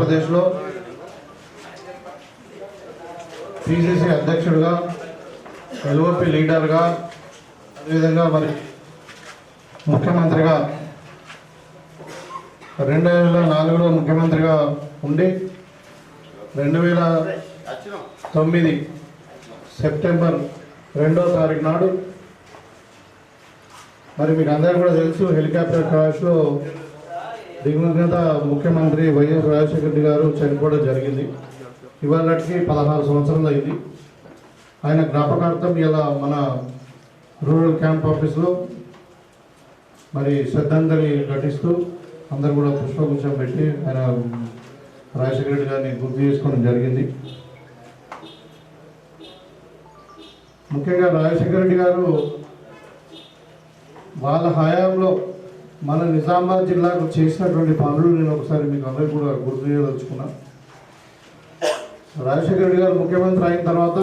ఆంధ్రప్రదేశ్లో పిసిసి అధ్యక్షుడిగా, ఎల్ఓపి లీడర్గా, అదేవిధంగా మరి ముఖ్యమంత్రిగా 2004లో ముఖ్యమంత్రిగా ఉండి 2009 సెప్టెంబర్ 2వ తారీఖు నాడు మరి మీకు అందరూ కూడా తెలుసు, హెలికాప్టర్ క్రాష్లో దివంగత ముఖ్యమంత్రి వైఎస్ రాజశేఖర రెడ్డి గారు చనిపోవడం జరిగింది. ఇవాళకి 16 సంవత్సరాలు అయింది. ఆయన జ్ఞాపకార్థం ఇలా మన రూరల్ క్యాంప్ ఆఫీస్లో మరి శ్రద్ధాంజలి ఘటిస్తూ అందరూ కూడా పుష్పగుచ్చం పెట్టి ఆయన రాజశేఖర రెడ్డి గారిని గుర్తు చేసుకోవడం జరిగింది. ముఖ్యంగా రాజశేఖర రెడ్డి గారు వాళ్ళ హయాంలో మన నిజామాబాద్ జిల్లాకు చేసినటువంటి పనులు నేను ఒకసారి మీకు అందరికీ కూడా గుర్తు చేయదలుచుకున్నా. రాజశేఖర రెడ్డి గారు ముఖ్యమంత్రి అయిన తర్వాత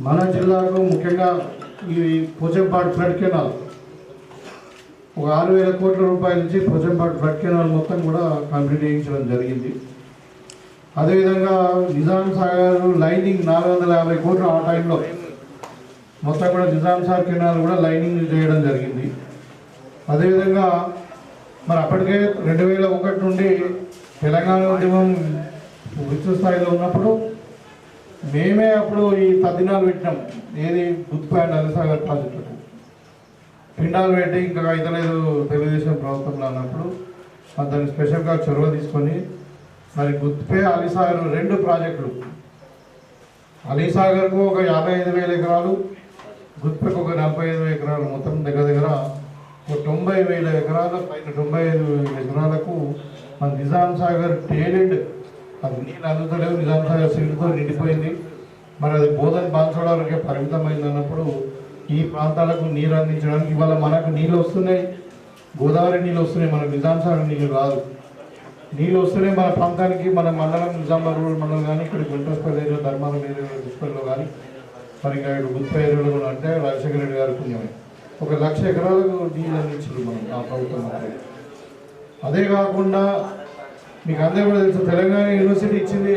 మన జిల్లాకు ముఖ్యంగా ఈ పోచంపాడు ఫ్లడ్ కెనాల్ ఒక 6,000 కోట్ల రూపాయల నుంచి పోచంపాడు ఫ్లడ్ కెనాల్ మొత్తం కూడా కంప్లీట్ చేయించడం జరిగింది. అదేవిధంగా నిజాం సాగర్ లైనింగ్ 450 కోట్లు ఆ టైంలో మొత్తం కూడా నిజాం సాగర్ కెనాల్ కూడా లైనింగ్ చేయడం జరిగింది. అదేవిధంగా మరి అప్పటికే 2001 నుండి తెలంగాణ ఉద్యమం విస్తృత స్థాయిలో ఉన్నప్పుడు మేమే అప్పుడు ఈ తద్దినాలు పెట్టినాం. ఏది గుత్తిపై నల్లసాగర్ ప్రాజెక్టులకు పిండాలు పెట్టి ఇంకా అయితలేదు తెలుగుదేశం ప్రభుత్వంలో అన్నప్పుడు దాన్ని స్పెషల్గా చొరవ తీసుకొని మరి గుత్తిపై అలీసాగర్ 2 ప్రాజెక్టులు, అలీసాగర్కు ఒక 55,000 ఎకరాలు, గుత్తిపైకి ఒక 45,000 ఎకరాలు, మొత్తం దగ్గర దగ్గర ఒక 90,000 ఎకరాల పైన 95,000 ఎకరాలకు మన నిజాం సాగర్ టేలెండ్ అది నీళ్ళు అందుతలేవు, నిజాం సాగర్ సిల్డ్తో నిండిపోయింది. మరి అది బోధన్ బాన్సోడ వరకే పరిమితమైంది అన్నప్పుడు ఈ ప్రాంతాలకు నీరు అందించడానికి ఇవాళ మనకు నీళ్ళు వస్తున్నాయి, గోదావరి నీళ్ళు వస్తున్నాయి, మన నిజాం సాగర్ నీళ్ళు రాదు. నీళ్ళు వస్తున్నాయి మన ప్రాంతానికి, మన మండలం నిజామాబాద్ రూరల్ మండలం కానీ ఇక్కడ గుంటూరుపల్లి ఏరియా, ధర్మారం ఏరియా, డిస్పల్లో కానీ మరి ఇంకా ఇక్కడ గుత్తిపై ఏరియాలో కూడా అంటే రాజశేఖర రెడ్డి గారి పుణ్యమే 1,00,000 ఎకరాలకు నీళ్ళు అందించారు మనం ఆ ప్రభుత్వం. అదే కాకుండా మీకు అందరూ కూడా తెలుసు, తెలంగాణ యూనివర్సిటీ ఇచ్చింది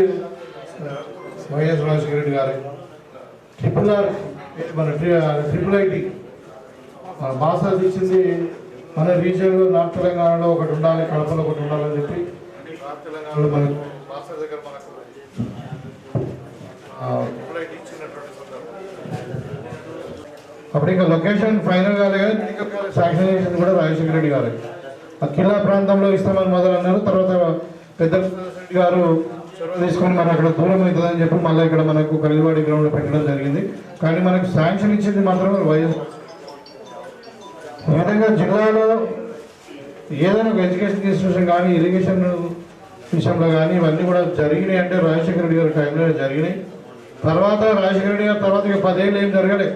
వైఎస్ రాజశేఖర రెడ్డి గారే. RRR మన IIIT మన భాషలు ఇచ్చింది మన రీజియన్లో నార్త్ తెలంగాణలో ఒకటి ఉండాలి, కడపలో ఒకటి ఉండాలని చెప్పి నార్త్ తెలంగాణలో మన భాష దగ్గర మనకు అప్పుడు ఇంకా లొకేషన్ ఫైనల్ కాలే కానీ మెడికల్ కాలేజ్ శాంక్షన్ చేసింది కూడా రాజశేఖర రెడ్డి గారు. ఆ కిల్లా ప్రాంతంలో ఇస్తామని మొదలన్నారు. తర్వాత పెద్ద రెడ్డి గారు చొరవ తీసుకొని మరి అక్కడ దూరం అవుతుందని చెప్పి మళ్ళీ ఇక్కడ మనకు కలివాడి గ్రౌండ్లో పెట్టడం జరిగింది. కానీ మనకు శాంక్షన్ ఇచ్చింది మాత్రం వైఎస్. ఈ విధంగా జిల్లాలో ఏదైనా ఒక ఎడ్యుకేషన్ ఇన్స్టిట్యూషన్ కానీ ఇరిగేషన్ విషయంలో కానీ ఇవన్నీ కూడా జరిగినాయి అంటే రాజశేఖర రెడ్డి గారి టైంలో జరిగినాయి. తర్వాత రాజశేఖర రెడ్డి గారి తర్వాత ఇక 10 ఏళ్ళు ఏం జరగలేదు.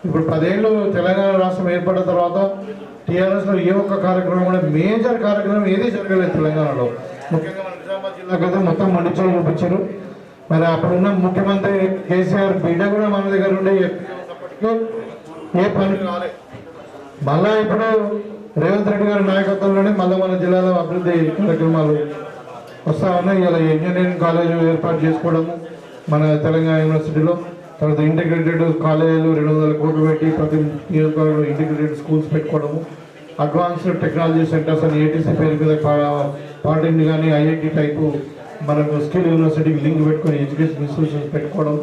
ఇప్పుడు 10 ఏళ్ళు తెలంగాణ రాష్ట్రం ఏర్పడిన తర్వాత టీఆర్ఎస్లో ఏ ఒక్క కార్యక్రమం కూడా మేజర్ కార్యక్రమం ఏదీ జరగలేదు తెలంగాణలో. ముఖ్యంగా మన నిజామాబాద్ జిల్లాకు అయితే మొత్తం మండిచేలు చూపించారు. మరి అప్పుడున్న ముఖ్యమంత్రి కేసీఆర్ బిడ్డ కూడా మన దగ్గర ఉండే ఉన్నప్పటికీ ఏ పని కాలేదు. మళ్ళా ఇప్పుడు రేవంత్ రెడ్డి గారి నాయకత్వంలోనే మళ్ళీ మన జిల్లాలో అభివృద్ధి కార్యక్రమాలు వస్తూ ఉన్నాయి. ఇలా ఇంజనీరింగ్ కాలేజీ ఏర్పాటు చేసుకోవడము మన తెలంగాణ యూనివర్సిటీలో, తర్వాత ఇంటిగ్రేటెడ్ కాలేజీలు 200 కోట్లు పెట్టి ప్రతి నియోజకవర్గంలో ఇంటిగ్రేటెడ్ స్కూల్స్ పెట్టుకోవడము, అడ్వాన్స్డ్ టెక్నాలజీ సెంటర్స్ అని ఏటీసీ పేరు మీద పాలిటెక్నిక్ కానీ ఐఐటి టైపు మనకు స్కిల్ యూనివర్సిటీకి లింక్ పెట్టుకొని ఎడ్యుకేషన్ ఇన్స్టిట్యూషన్స్ పెట్టుకోవడం.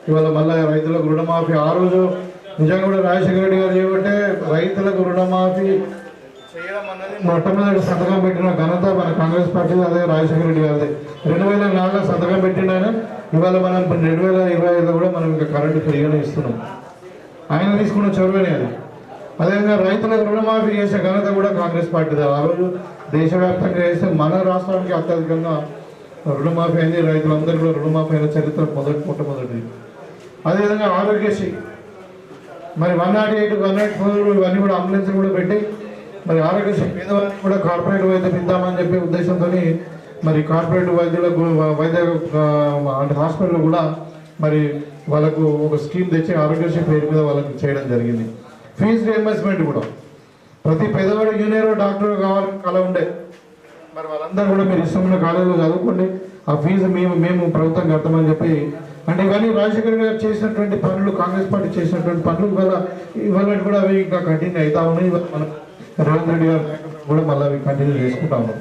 ఇవాళ మళ్ళీ రైతులకు రుణమాఫీ ఆ రోజు నిజంగా కూడా రాజశేఖర రెడ్డి గారు చేయబట్టే రైతులకు రుణమాఫీ చేయడం అన్నది మొట్టమొదటి సంతకం పెట్టిన ఘనత మన కాంగ్రెస్ పార్టీ, అదే రాజశేఖర రెడ్డి గారిది. 2004లో సంతకం పెట్టిండైనా ఇవాళ మనం 2025లో కూడా మనం ఇంకా కరెంటు ఫ్రీగానే ఇస్తున్నాం. ఆయన తీసుకున్న చొరవనే అది. అదేవిధంగా రైతులకు రుణమాఫీ చేసే ఘనత కూడా కాంగ్రెస్ పార్టీది. ఆ రోజు దేశవ్యాప్తంగా చేస్తే మన రాష్ట్రానికి అత్యధికంగా రుణమాఫీ అయింది. రైతులందరూ కూడా రుణమాఫీ అయిన చరిత్ర మొట్టమొదటిది. అదేవిధంగా ఆరోగ్యశ్రీ మరి 108, 104 ఇవన్నీ కూడా అంబులెన్స్ కూడా పెట్టి మరి ఆరోగ్యశ్రీ పేదవాళ్ళకి కూడా కార్పొరేట్ వైద్యం ఇద్దామని చెప్పే ఉద్దేశంతో మరి కార్పొరేట్ వైద్యులకు వైద్య అంటే హాస్పిటల్ కూడా మరి వాళ్ళకు ఒక స్కీమ్ తెచ్చి ఆరోగ్యశ్రీ పేరు మీద వాళ్ళకి చేయడం జరిగింది. ఫీజు రియంబర్స్మెంట్ కూడా ప్రతి పేదవాడి యూనియర్ డాక్టర్ కావాలని కల ఉండే మరి వాళ్ళందరూ కూడా మీరు ఇష్టమైన కాలేజీలో చదువుకోండి, ఆ ఫీజు మేము ప్రభుత్వం కడతామని చెప్పి, అంటే ఇవన్నీ రాజశేఖర రెడ్డి గారు చేసినటువంటి పనులు, కాంగ్రెస్ పార్టీ చేసినటువంటి పనులు ఇవాళ కూడా అవి ఇంకా కంటిన్యూ అవుతా ఉన్నాయి. మనం రేవంత్ రెడ్డి గారు కూడా మళ్ళీ అవి కంటిన్యూ చేసుకుంటా ఉన్నాం.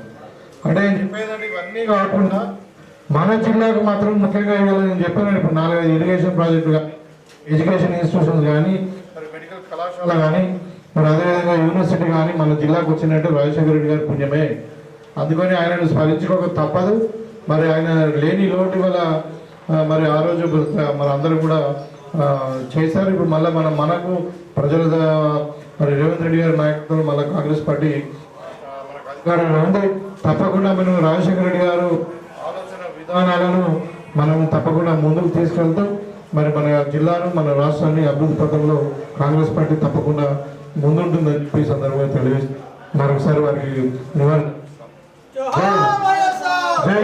అంటే నేను చెప్పేదంటే ఇవన్నీ కాకుండా మన జిల్లాకు మాత్రం ముఖ్యంగా ఇవాళ నేను చెప్పాను, ఇప్పుడు 4-5 ఇరిగేషన్ ప్రాజెక్టులు కానీ, ఎడ్యుకేషన్ ఇన్స్టిట్యూషన్స్ కానీ, మరి మెడికల్ కళాశాల కానీ, మరి అదేవిధంగా యూనివర్సిటీ కానీ మన జిల్లాకు వచ్చినట్టు రాజశేఖర రెడ్డి గారి పుణ్యమే. అందుకని ఆయనను స్మరించుకోక తప్పదు. మరి ఆయన లేని లోటు వల్ల మరి ఆ రోజు మరి అందరూ కూడా చేశారు. ఇప్పుడు మళ్ళీ మనకు ప్రజల మరి రేవంత్ రెడ్డి గారి నాయకత్వంలో మళ్ళీ కాంగ్రెస్ పార్టీ మనకు అధికారంలో ఉంది. తప్పకుండా మనం రాజశేఖర రెడ్డి గారు ఆలోచన విధానాలను మనం తప్పకుండా ముందుకు తీసుకెళ్తాం. మరి మన జిల్లాను, మన రాష్ట్రాన్ని అభివృద్ధి పథంలో కాంగ్రెస్ పార్టీ తప్పకుండా ముందుంటుందని చెప్పి ఈ సందర్భంగా తెలియజేస్తాం. మరొకసారి వారికి నివారణ. జై